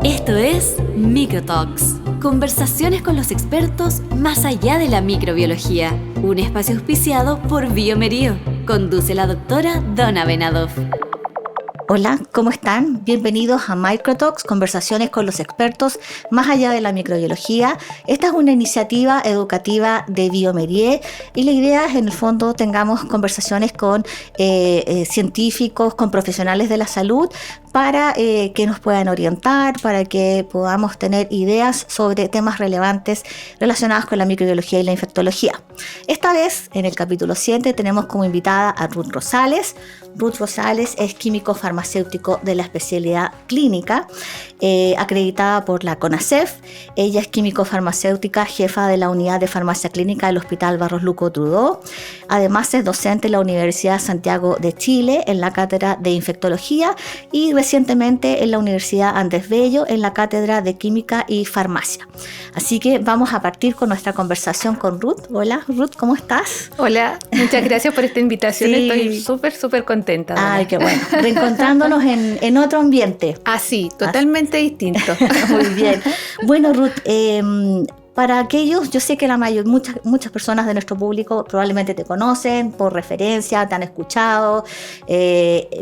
Esto es Microtalks, conversaciones con los expertos más allá de la microbiología. Un espacio auspiciado por Biomerío. Conduce la doctora Donna Benadoff. Hola, ¿cómo están? Bienvenidos a Microtalks, conversaciones con los expertos más allá de la microbiología. Esta es una iniciativa educativa de Biomerío y la idea es, en el fondo, tengamos conversaciones con científicos, con profesionales de la salud para que nos puedan orientar, para que podamos tener ideas sobre temas relevantes relacionados con la microbiología y la infectología. Esta vez, en el capítulo 7, tenemos como invitada a Ruth Rosales. Ruth Rosales es químico farmacéutico de la especialidad clínica, acreditada por la CONACEF. Ella es químico farmacéutica, jefa de la unidad de farmacia clínica del Hospital Barros Luco Trudó. Además es docente en la Universidad Santiago de Chile en la cátedra de infectología y recientemente en la Universidad Andrés Bello en la cátedra de química y farmacia. Así que vamos a partir con nuestra conversación con Ruth. Hola Ruth, ¿cómo estás? Hola, muchas gracias por esta invitación. Sí. Estoy súper contenta. Ay, qué bueno. Reencontrándonos en otro ambiente. Sí, totalmente distinto. Muy bien. Bueno, Ruth, para aquellos, yo sé que muchas personas de nuestro público probablemente te conocen por referencia, te han escuchado,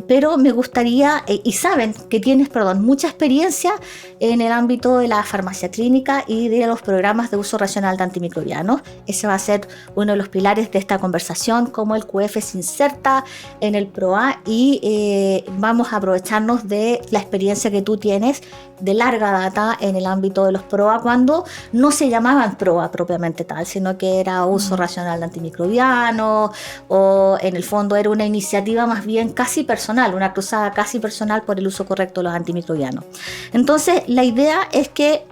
pero me gustaría, y saben que tienes, mucha experiencia en el ámbito de la farmacia clínica y de los programas de uso racional de antimicrobianos. Ese va a ser uno de los pilares de esta conversación, cómo el QF se inserta en el PROA, y vamos a aprovecharnos de la experiencia que tú tienes de larga data en el ámbito de los PROA, cuando no se llamaban PROA propiamente tal, sino que era uso racional de antimicrobianos, o en el fondo era una iniciativa más bien casi personal, una cruzada casi personal por el uso correcto de los antimicrobianos. Entonces, la idea es que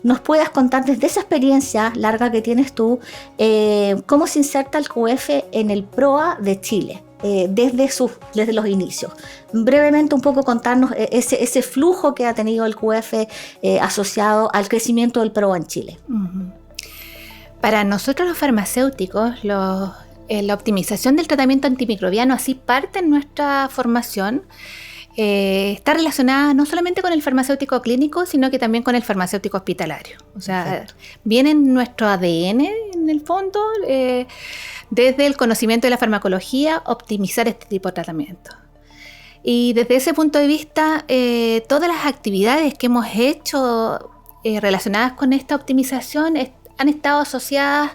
nos puedas contar desde esa experiencia larga que tienes tú, cómo se inserta el QF en el PROA de Chile. Desde los inicios. Brevemente un poco contarnos ese flujo que ha tenido el QF asociado al crecimiento del PROA en Chile. Uh-huh. Para nosotros los farmacéuticos, la optimización del tratamiento antimicrobiano así parte en nuestra formación. Está relacionada no solamente con el farmacéutico clínico, sino que también con el farmacéutico hospitalario. O sea, perfecto. Viene en nuestro ADN, en el fondo, desde el conocimiento de la farmacología, optimizar este tipo de tratamiento. Y desde ese punto de vista, todas las actividades que hemos hecho relacionadas con esta optimización han estado asociadas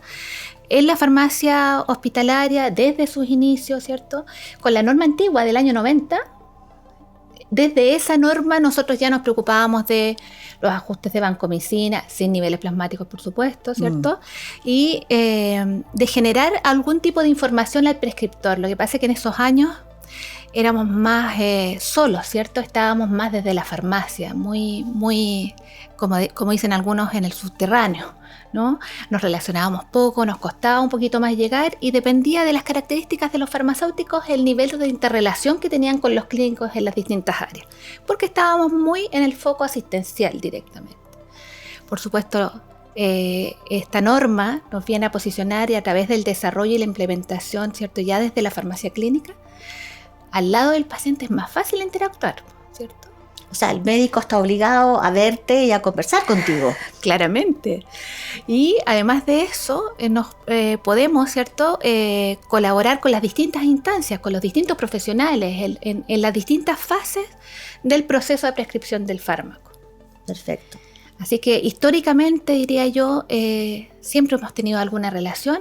en la farmacia hospitalaria desde sus inicios, ¿cierto? Con la norma antigua del año 90. Desde esa norma nosotros ya nos preocupábamos de los ajustes de vancomicina, sin niveles plasmáticos, por supuesto, ¿cierto? Y de generar algún tipo de información al prescriptor. Lo que pasa es que en esos años éramos más solos, ¿cierto? Estábamos más desde la farmacia, muy como dicen algunos, en el subterráneo, ¿no? Nos relacionábamos poco, nos costaba un poquito más llegar y dependía de las características de los farmacéuticos el nivel de interrelación que tenían con los clínicos en las distintas áreas, porque estábamos muy en el foco asistencial directamente. Por supuesto, esta norma nos viene a posicionar, y a través del desarrollo y la implementación, ¿cierto? Ya desde la farmacia clínica, al lado del paciente es más fácil interactuar, ¿cierto? O sea, el médico está obligado a verte y a conversar contigo. Claramente. Y además de eso, podemos, ¿cierto?, colaborar con las distintas instancias, con los distintos profesionales en las distintas fases del proceso de prescripción del fármaco. Perfecto. Así que históricamente, diría yo, siempre hemos tenido alguna relación.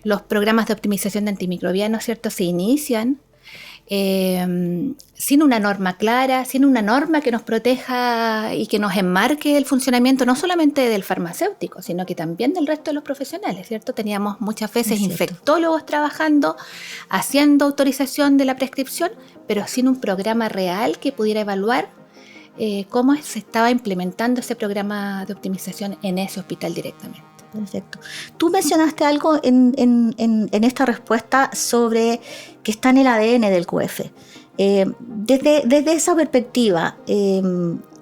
Los programas de optimización de antimicrobianos, ¿cierto?, se inician sin una norma clara, sin una norma que nos proteja y que nos enmarque el funcionamiento no solamente del farmacéutico, sino que también del resto de los profesionales, ¿cierto? Teníamos muchas veces infectólogos trabajando, haciendo autorización de la prescripción, pero sin un programa real que pudiera evaluar cómo se estaba implementando ese programa de optimización en ese hospital directamente. Perfecto. Tú mencionaste algo en esta respuesta sobre que está en el ADN del QF. Desde esa perspectiva,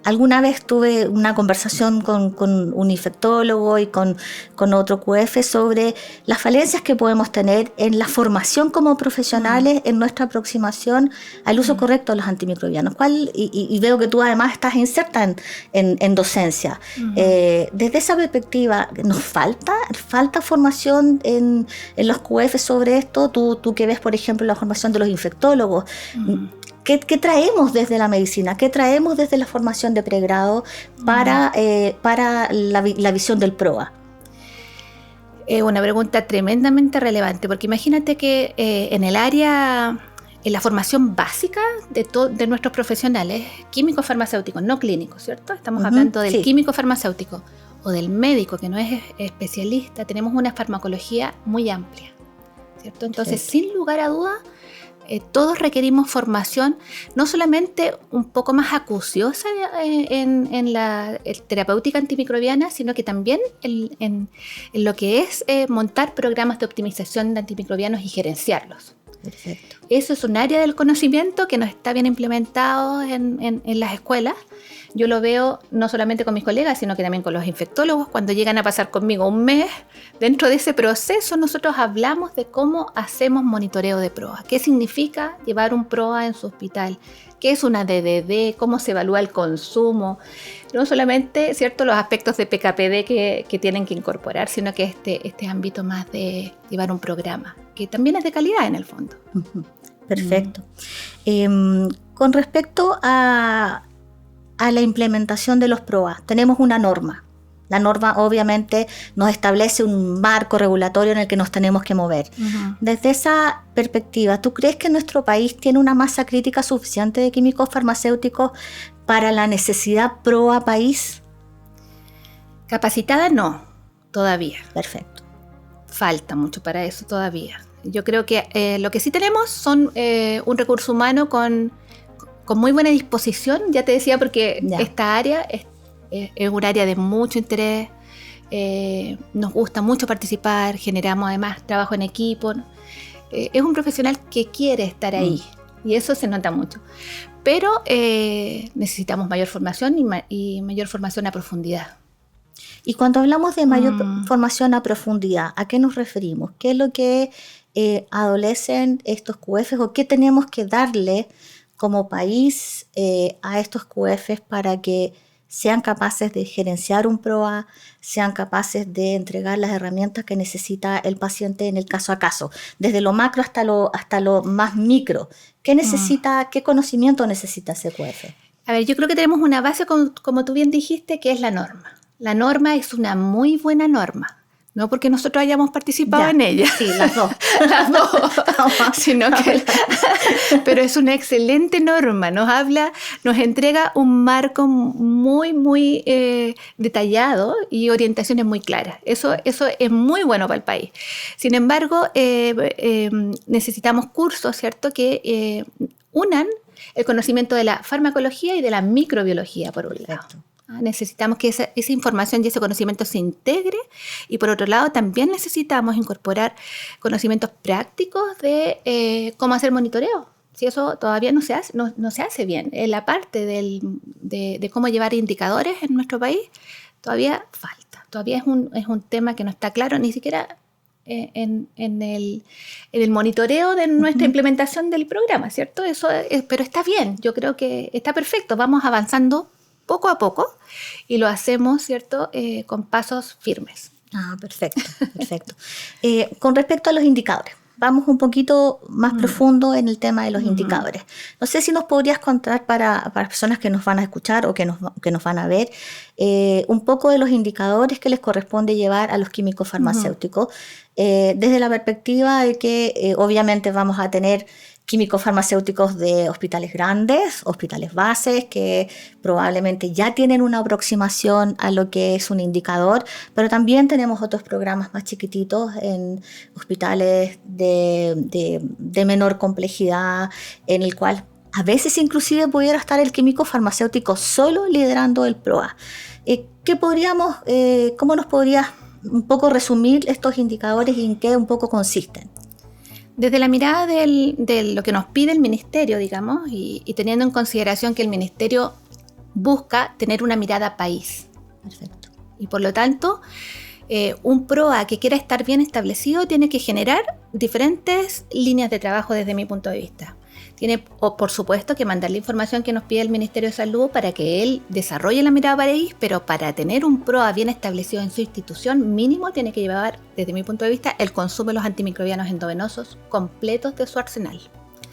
Alguna vez tuve una conversación con un infectólogo y con otro QF sobre las falencias que podemos tener en la formación como profesionales en nuestra aproximación al uso correcto de los antimicrobianos. Y veo que tú además estás inserta en docencia. Desde esa perspectiva, ¿nos falta formación en los QF sobre esto? Tú que ves, por ejemplo, la formación de los infectólogos. ¿Qué traemos desde la medicina? ¿Qué traemos desde la formación de pregrado para la visión del PROA? Una pregunta tremendamente relevante, porque imagínate que en la formación básica de nuestros profesionales, químicos farmacéuticos, no clínicos, ¿cierto? Estamos hablando del químico farmacéutico o del médico que no es especialista, tenemos una farmacología muy amplia, ¿cierto? Entonces, sin lugar a dudas, todos requerimos formación no solamente un poco más acuciosa en la terapéutica antimicrobiana, sino que también en lo que es montar programas de optimización de antimicrobianos y gerenciarlos. Perfecto. Eso es un área del conocimiento que no está bien implementado en las escuelas. Yo lo veo no solamente con mis colegas, sino que también con los infectólogos. Cuando llegan a pasar conmigo un mes, dentro de ese proceso nosotros hablamos de cómo hacemos monitoreo de PROA. ¿Qué significa llevar un PROA en su hospital? ¿Qué es una DDD? ¿Cómo se evalúa el consumo? No solamente, ¿cierto?, los aspectos de PKPD que tienen que incorporar, sino que este ámbito más de llevar un programa, que también es de calidad en el fondo. Perfecto. Con respecto a la implementación de los PROA, tenemos una norma. La norma obviamente nos establece un marco regulatorio en el que nos tenemos que mover. Desde esa perspectiva, ¿tú crees que nuestro país tiene una masa crítica suficiente de químicos farmacéuticos para la necesidad PROA país? Capacitada no, todavía. Perfecto. Falta mucho para eso todavía. Yo creo que lo que sí tenemos son un recurso humano con muy buena disposición, ya te decía, porque esta área es un área de mucho interés, nos gusta mucho participar, generamos además trabajo en equipo, es un profesional que quiere estar ahí y eso se nota mucho, pero necesitamos mayor formación y mayor formación a profundidad. Y cuando hablamos de mayor formación a profundidad, ¿a qué nos referimos? ¿Qué es lo que adolecen estos QFs o qué tenemos que darle como país a estos QFs para que sean capaces de gerenciar un PROA, sean capaces de entregar las herramientas que necesita el paciente en el caso a caso, desde lo macro hasta lo más micro? ¿Qué necesita, qué conocimiento necesita ese QF? A ver, yo creo que tenemos una base, como tú bien dijiste, que es la norma. La norma es una muy buena norma. No porque nosotros hayamos participado en ella. Sí, las dos. Las dos. Sino que, pero es una excelente norma. Nos entrega un marco muy, muy detallado y orientaciones muy claras. Eso es muy bueno para el país. Sin embargo, necesitamos cursos, ¿cierto?, que unan el conocimiento de la farmacología y de la microbiología, por un lado. Necesitamos que esa información y ese conocimiento se integre, y por otro lado también necesitamos incorporar conocimientos prácticos de cómo hacer monitoreo. Si eso todavía no se hace bien. En la parte de cómo llevar indicadores en nuestro país todavía falta. Todavía es un tema que no está claro ni siquiera en el monitoreo de nuestra implementación del programa, ¿cierto? Pero está bien, yo creo que está perfecto. Vamos avanzando poco a poco y lo hacemos, ¿cierto?, con pasos firmes. Perfecto. Con respecto a los indicadores, vamos un poquito más profundo en el tema de los indicadores. No sé si nos podrías contar para personas que nos van a escuchar o que nos van a ver un poco de los indicadores que les corresponde llevar a los químicos farmacéuticos, desde la perspectiva de que obviamente vamos a tener químicos farmacéuticos de hospitales grandes, hospitales bases, que probablemente ya tienen una aproximación a lo que es un indicador, pero también tenemos otros programas más chiquititos en hospitales de menor complejidad, en el cual a veces inclusive pudiera estar el químico farmacéutico solo liderando el PROA. ¿Cómo nos podrías un poco resumir estos indicadores y en qué un poco consisten? Desde la mirada de lo que nos pide el ministerio, digamos, y teniendo en consideración que el ministerio busca tener una mirada país. Perfecto. Y por lo tanto, un PROA que quiera estar bien establecido tiene que generar diferentes líneas de trabajo desde mi punto de vista. Tiene, por supuesto, que mandar la información que nos pide el Ministerio de Salud para que él desarrolle la mirada país, pero para tener un PROA bien establecido en su institución, mínimo tiene que llevar, desde mi punto de vista, el consumo de los antimicrobianos endovenosos completos de su arsenal.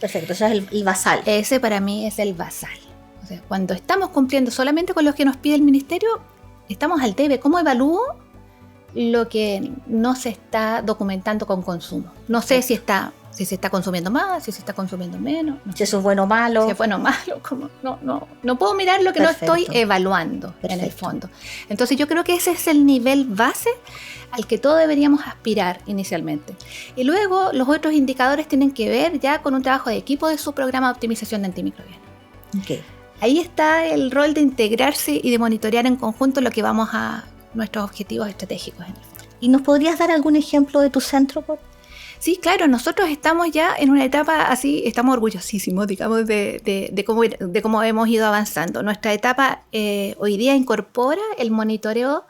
Perfecto, eso es el basal. Ese para mí es el basal. O sea, cuando estamos cumpliendo solamente con lo que nos pide el Ministerio, estamos al debe. ¿Cómo evalúo lo que no se está documentando con consumo? No sé si se está consumiendo más, si se está consumiendo menos. No. Si eso es bueno o malo. Si es bueno o malo. No puedo mirar lo que Perfecto. No estoy evaluando. Perfecto. En el fondo. Entonces yo creo que ese es el nivel base al que todos deberíamos aspirar inicialmente. Y luego los otros indicadores tienen que ver ya con un trabajo de equipo de su programa de optimización de antimicrobianos. Okay. Ahí está el rol de integrarse y de monitorear en conjunto lo que vamos a nuestros objetivos estratégicos en el fondo. ¿Y nos podrías dar algún ejemplo de tu centro? Sí, claro, nosotros estamos ya en una etapa así, estamos orgullosísimos, digamos, de cómo hemos ido avanzando. Nuestra etapa hoy día incorpora el monitoreo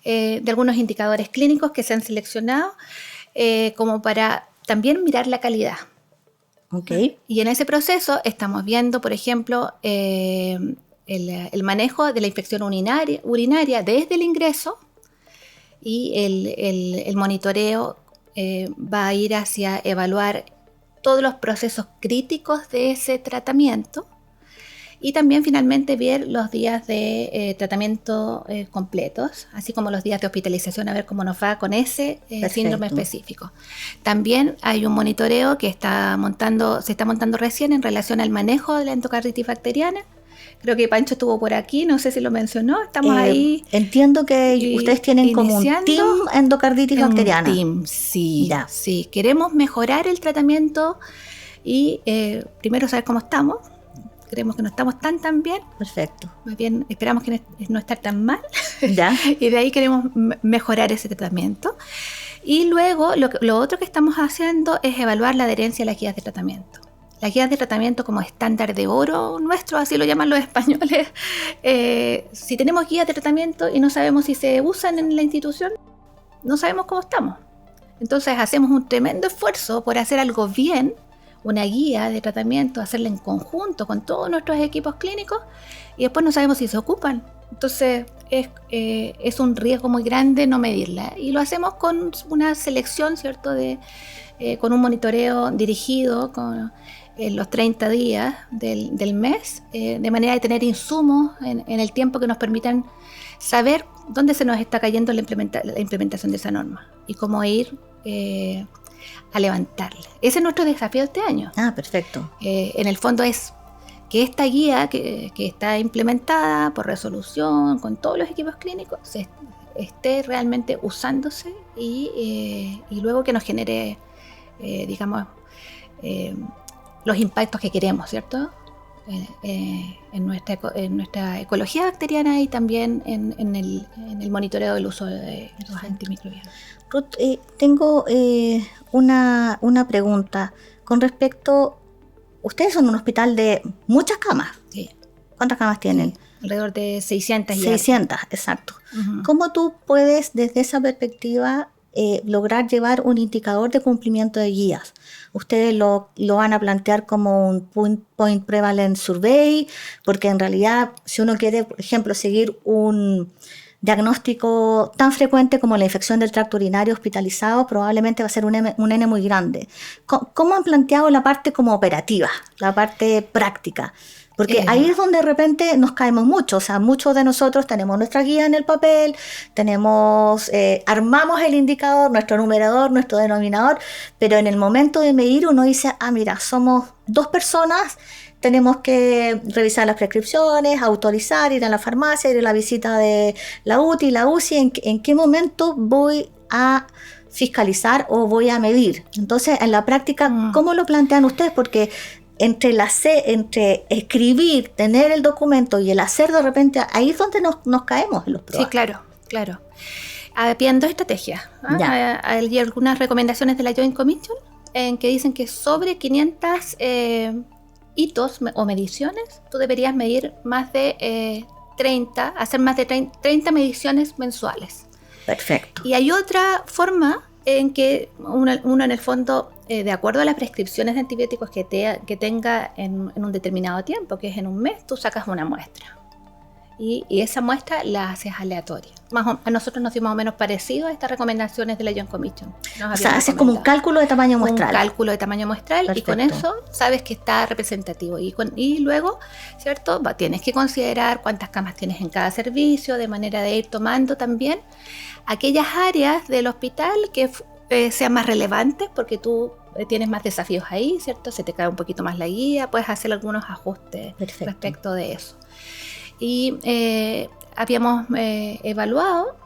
de algunos indicadores clínicos que se han seleccionado como para también mirar la calidad. Okay. Y en ese proceso estamos viendo, por ejemplo, el manejo de la infección urinaria desde el ingreso, y el monitoreo va a ir hacia evaluar todos los procesos críticos de ese tratamiento, y también finalmente ver los días de tratamiento completos, así como los días de hospitalización, a ver cómo nos va con ese síndrome específico. También hay un monitoreo que se está montando recién en relación al manejo de la endocarditis bacteriana. Creo que Pancho estuvo por aquí, no sé si lo mencionó, estamos ahí. Entiendo que ustedes tienen como un team endocarditis bacteriana. Un team, sí, sí. Queremos mejorar el tratamiento y primero saber cómo estamos. Creemos que no estamos tan bien. Perfecto. Más bien esperamos que no estar tan mal. Ya. Y de ahí queremos mejorar ese tratamiento. Y luego lo otro que estamos haciendo es evaluar la adherencia a las guías de tratamiento. Las guías de tratamiento como estándar de oro nuestro, así lo llaman los españoles. Si tenemos guías de tratamiento y no sabemos si se usan en la institución, no sabemos cómo estamos. Entonces hacemos un tremendo esfuerzo por hacer algo bien, una guía de tratamiento, hacerla en conjunto con todos nuestros equipos clínicos, y después no sabemos si se ocupan. Entonces es un riesgo muy grande no medirla, y lo hacemos con una selección, ¿cierto? Con un monitoreo dirigido en los 30 días del mes, de manera de tener insumos en el tiempo que nos permitan saber dónde se nos está cayendo la implementación de esa norma y cómo ir a levantarla. Ese es nuestro desafío de este año. Perfecto. En el fondo es que esta guía que está implementada por resolución con todos los equipos clínicos esté realmente usándose y luego que nos genere, digamos, los impactos que queremos, ¿cierto? En nuestra ecología bacteriana y también en el monitoreo del uso de los antimicrobianos. Ruth, tengo una pregunta con respecto. Ustedes son un hospital de muchas camas. Sí. ¿Cuántas camas tienen? Sí, alrededor de 600. 600, exacto. Uh-huh. ¿Cómo tú puedes, desde esa perspectiva, lograr llevar un indicador de cumplimiento de guías? Ustedes lo van a plantear como un point prevalence survey, porque en realidad, si uno quiere, por ejemplo, seguir un diagnóstico tan frecuente como la infección del tracto urinario hospitalizado, probablemente va a ser un N muy grande. ¿Cómo han planteado la parte como operativa, la parte práctica? Porque ahí es donde de repente nos caemos mucho. O sea, muchos de nosotros tenemos nuestra guía en el papel, armamos el indicador, nuestro numerador, nuestro denominador, pero en el momento de medir uno dice, mira, somos 2 personas, tenemos que revisar las prescripciones, autorizar, ir a la farmacia, ir a la visita de la UTI, la UCI, en qué momento voy a fiscalizar o voy a medir. Entonces, en la práctica, ¿cómo lo plantean ustedes? Porque entre escribir, tener el documento y el hacer, de repente, ahí es donde nos caemos en los PROA. Sí, claro. Habían 2 estrategias. Hay algunas recomendaciones de la Joint Commission en que dicen que sobre 500 hitos o mediciones, tú deberías medir más de 30 mediciones mensuales. Perfecto. Y hay otra forma en que uno en el fondo, de acuerdo a las prescripciones de antibióticos que tenga en un determinado tiempo, que es en un mes, tú sacas una muestra. Y esa muestra la haces aleatoria. A nosotros nos dio más o menos parecido a estas recomendaciones de la Joint Commission. O sea, haces como un cálculo de tamaño muestral. Un cálculo de tamaño muestral. Perfecto. Y con eso sabes que está representativo. Y luego, ¿cierto? Tienes que considerar cuántas camas tienes en cada servicio, de manera de ir tomando también aquellas áreas del hospital que sean más relevantes, porque tú tienes más desafíos ahí, ¿cierto? Se te cae un poquito más la guía, puedes hacer algunos ajustes. Perfecto. Respecto de eso. Y habíamos evaluado,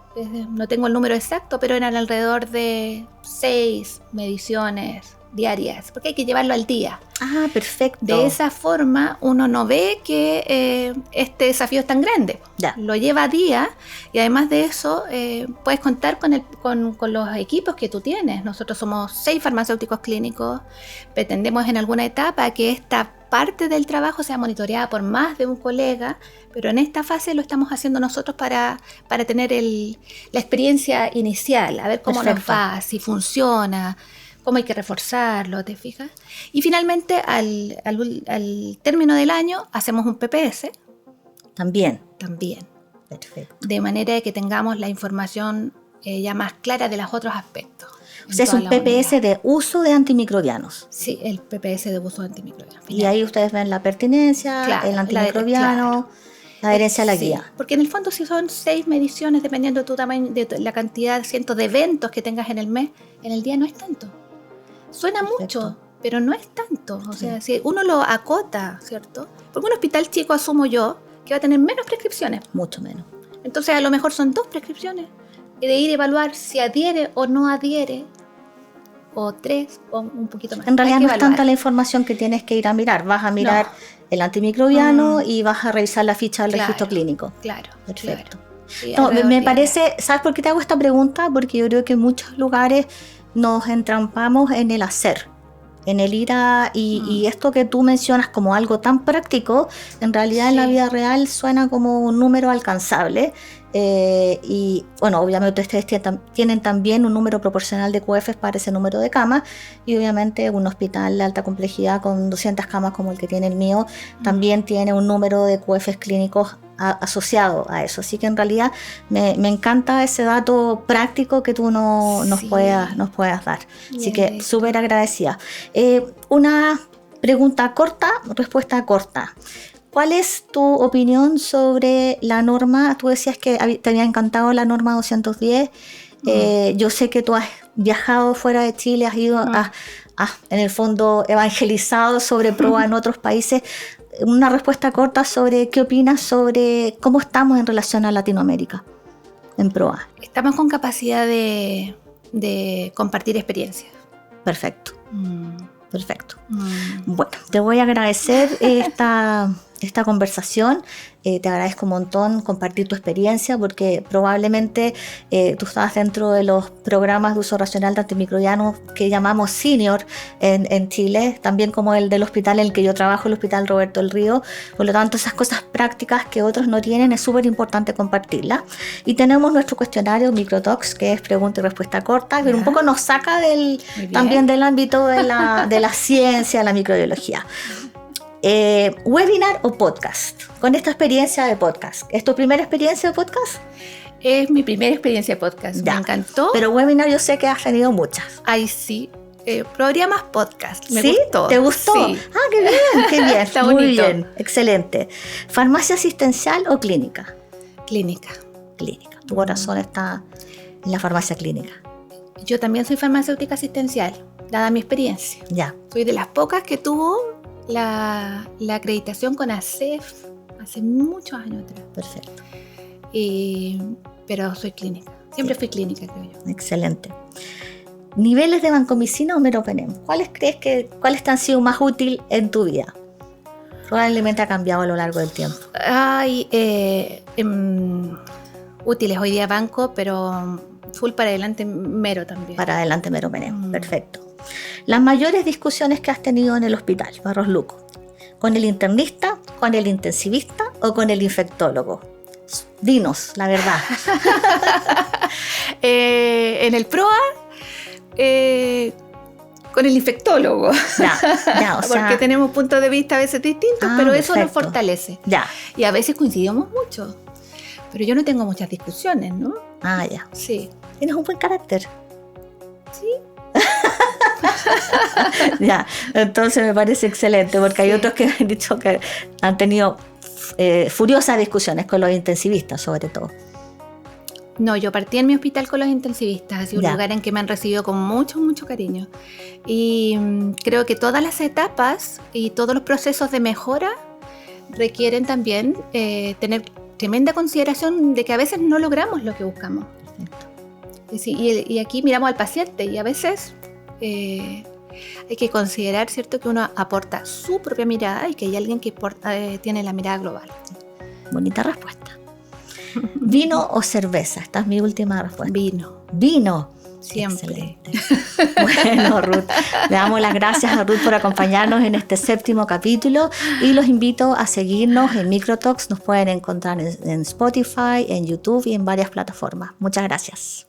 no tengo el número exacto, pero eran alrededor de 6 mediciones diarias, porque hay que llevarlo al día. Ah, perfecto. De esa forma uno no ve que este desafío es tan grande. Ya. Lo lleva a día, y además de eso puedes contar con los equipos que tú tienes. Nosotros somos 6 farmacéuticos clínicos, pretendemos en alguna etapa que esta parte del trabajo sea monitoreada por más de un colega, pero en esta fase lo estamos haciendo nosotros para tener la experiencia inicial, a ver cómo nos va, si funciona, cómo hay que reforzarlo, ¿te fijas? Y finalmente al término del año hacemos un PPS. También. Perfecto. De manera que tengamos la información ya más clara de los otros aspectos. O sea, es un PPS de uso de antimicrobianos. Sí, el PPS de uso de antimicrobianos. Y ahí ustedes ven la pertinencia, el antimicrobiano, la adherencia a la guía. Porque en el fondo si son 6 mediciones, dependiendo de tu tamaño, de la cantidad, cientos de eventos que tengas en el mes, en el día no es tanto. Suena mucho, pero no es tanto. O sea, si uno lo acota, ¿cierto? Porque un hospital chico, asumo yo, que va a tener menos prescripciones. Mucho menos. Entonces a lo mejor son 2 prescripciones. Y de ir a evaluar si adhiere o no adhiere, o 3 o un poquito más. En realidad no es tanta la información que tienes que ir a mirar. Vas a mirar el antimicrobiano y vas a revisar la ficha del registro clínico. Claro. Perfecto. Claro. No, me parece, ¿sabes por qué te hago esta pregunta? Porque yo creo que en muchos lugares nos entrampamos en el hacer, en el ir a... Y esto que tú mencionas como algo tan práctico, en realidad en la vida real suena como un número alcanzable. Y bueno, obviamente ustedes tienen también un número proporcional de QFs para ese número de camas, y obviamente un hospital de alta complejidad con 200 camas como el que tiene el mío también tiene un número de QFs clínicos asociado a eso. Así que en realidad me encanta ese dato práctico que tú nos puedas dar. Así que súper agradecida. Una pregunta corta, respuesta corta. ¿Cuál es tu opinión sobre la norma? Tú decías que te había encantado la norma 210. Yo sé que tú has viajado fuera de Chile, has ido en el fondo evangelizado sobre PROA en otros países. Una respuesta corta sobre qué opinas sobre cómo estamos en relación a Latinoamérica en PROA. Estamos con capacidad de compartir experiencias. Perfecto. Bueno, te voy a agradecer esta conversación. Te agradezco un montón compartir tu experiencia, porque probablemente tú estabas dentro de los programas de uso racional de antimicrobianos que llamamos senior en Chile, también como el del hospital en el que yo trabajo, el Hospital Roberto del Río. Por lo tanto, esas cosas prácticas que otros no tienen es súper importante compartirlas. Y tenemos nuestro cuestionario MicroTalks, que es pregunta y respuesta corta, pero un poco nos saca también del ámbito de la ciencia, la microbiología. ¿Webinar o podcast? Con esta experiencia de podcast, ¿es tu primera experiencia de podcast? Es mi primera experiencia de podcast, me encantó. Pero webinar yo sé que has tenido muchas. Ay, sí. Probaría más podcast. Me ¿Sí? gustó. ¿Te gustó? Sí. Ah, qué bien. Está muy bonito. Bien, excelente. ¿Farmacia asistencial o clínica? Clínica. Tu corazón está en la farmacia clínica. Yo también soy farmacéutica asistencial, dada mi experiencia. Ya. Soy de las pocas que tuvo la acreditación con ASEF hace muchos años atrás. Perfecto. Pero soy clínica. Siempre fui clínica, creo yo. Excelente. ¿Niveles de vancomicina o meropenem? ¿Cuáles te han sido más útil en tu vida? Probablemente ha cambiado a lo largo del tiempo. Útiles hoy día banco, pero full para adelante mero también. Para adelante meropenem. Perfecto. Las mayores discusiones que has tenido en el hospital, Barros Luco. ¿Con el internista, con el intensivista o con el infectólogo? Dinos, la verdad. En el PROA, con el infectólogo. Ya, o sea, porque tenemos puntos de vista a veces distintos, pero eso nos fortalece. Ya. Y a veces coincidimos mucho. Pero yo no tengo muchas discusiones, ¿no? Ya. Sí. Tienes un buen carácter. Sí. Ya, entonces me parece excelente, porque hay otros que han dicho que han tenido furiosas discusiones con los intensivistas, sobre todo. No, yo partí en mi hospital con los intensivistas, ha sido un lugar en que me han recibido con mucho, mucho cariño. Y creo que todas las etapas y todos los procesos de mejora requieren también tener tremenda consideración de que a veces no logramos lo que buscamos. Y aquí miramos al paciente y a veces hay que considerar, ¿cierto?, que uno aporta su propia mirada y que hay alguien que tiene la mirada global. Bonita respuesta. ¿Vino o cerveza? Esta es mi última respuesta. Vino. Siempre. Excelente. Bueno, Ruth, le damos las gracias a Ruth por acompañarnos en este 7º capítulo y los invito a seguirnos en Microtalks. Nos pueden encontrar en Spotify, en YouTube y en varias plataformas. Muchas gracias.